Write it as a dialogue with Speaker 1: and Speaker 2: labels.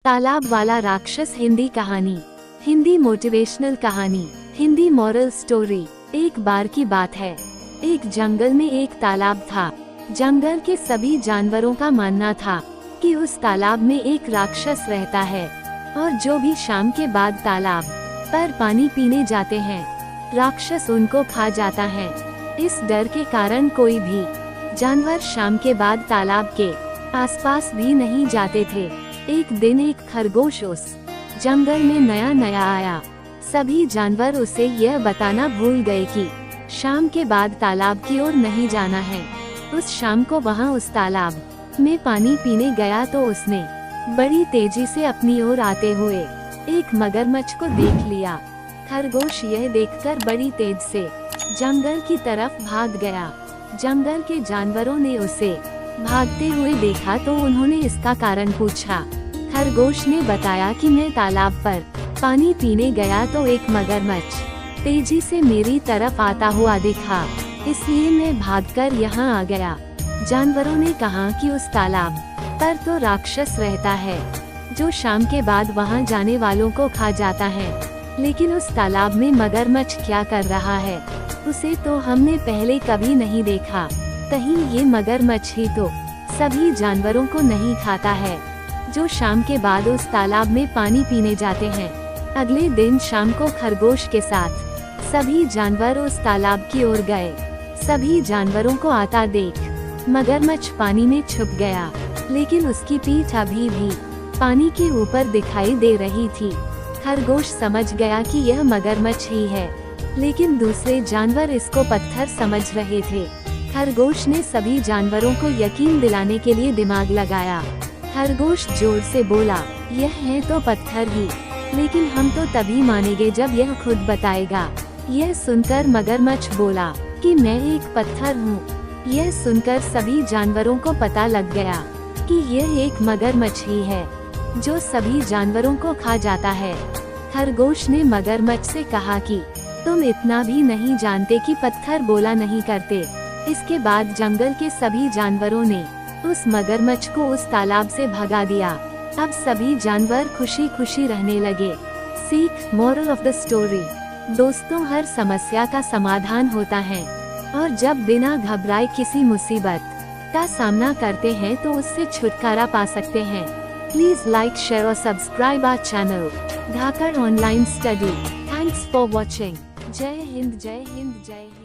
Speaker 1: तालाब वाला राक्षस हिंदी कहानी, हिंदी मोटिवेशनल कहानी, हिंदी मॉरल स्टोरी। एक बार की बात है, एक जंगल में एक तालाब था। जंगल के सभी जानवरों का मानना था कि उस तालाब में एक राक्षस रहता है और जो भी शाम के बाद तालाब पर पानी पीने जाते हैं, राक्षस उनको खा जाता है। इस डर के कारण कोई भी जानवर शाम के बाद तालाब के आसपास भी नहीं जाते थे। एक दिन एक खरगोश उस जंगल में नया आया। सभी जानवर उसे यह बताना भूल गए कि शाम के बाद तालाब की ओर नहीं जाना है। उस शाम को वहाँ उस तालाब में पानी पीने गया तो उसने बड़ी तेजी से अपनी ओर आते हुए एक मगरमच्छ को देख लिया। खरगोश यह देखकर बड़ी तेज से जंगल की तरफ भाग गया। जंगल के जानवरों ने उसे भागते हुए देखा तो उन्होंने इसका कारण पूछा। खरगोश ने बताया कि मैं तालाब पर पानी पीने गया तो एक मगरमच्छ तेजी से मेरी तरफ आता हुआ दिखा, इसलिए मैं भागकर यहाँ आ गया। जानवरों ने कहा कि उस तालाब पर तो राक्षस रहता है जो शाम के बाद वहाँ जाने वालों को खा जाता है, लेकिन उस तालाब में मगरमच्छ क्या कर रहा है, उसे तो हमने पहले कभी नहीं देखा। कहीं ये मगरमच्छ ही तो सभी जानवरों को नहीं खाता है जो शाम के बाद उस तालाब में पानी पीने जाते हैं। अगले दिन शाम को खरगोश के साथ सभी जानवर उस तालाब की ओर गए। सभी जानवरों को आता देख मगरमच्छ पानी में छुप गया, लेकिन उसकी पीठ अभी भी पानी के ऊपर दिखाई दे रही थी। खरगोश समझ गया कि यह मगरमच्छ ही है, लेकिन दूसरे जानवर इसको पत्थर समझ रहे थे। खरगोश ने सभी जानवरों को यकीन दिलाने के लिए दिमाग लगाया। खरगोश जोर से बोला, यह है तो पत्थर ही, लेकिन हम तो तभी मानेंगे जब यह खुद बताएगा। यह सुनकर मगरमच्छ बोला कि मैं एक पत्थर हूँ। यह सुनकर सभी जानवरों को पता लग गया कि यह एक मगरमच्छ ही है जो सभी जानवरों को खा जाता है। खरगोश ने मगरमच्छ से कहा कि तुम इतना भी नहीं जानते कि पत्थर बोला नहीं करते। इसके बाद जंगल के सभी जानवरों ने उस मगरमच्छ को उस तालाब से भगा दिया। अब सभी जानवर खुशी खुशी रहने लगे। सीख, मोरल ऑफ द स्टोरी। दोस्तों, हर समस्या का समाधान होता है और जब बिना घबराए किसी मुसीबत का सामना करते हैं तो उससे छुटकारा पा सकते हैं। प्लीज लाइक, शेयर और subscribe our channel Dhakad online study. Thanks for watching. जय हिंद, जय हिंद, जय हिंद।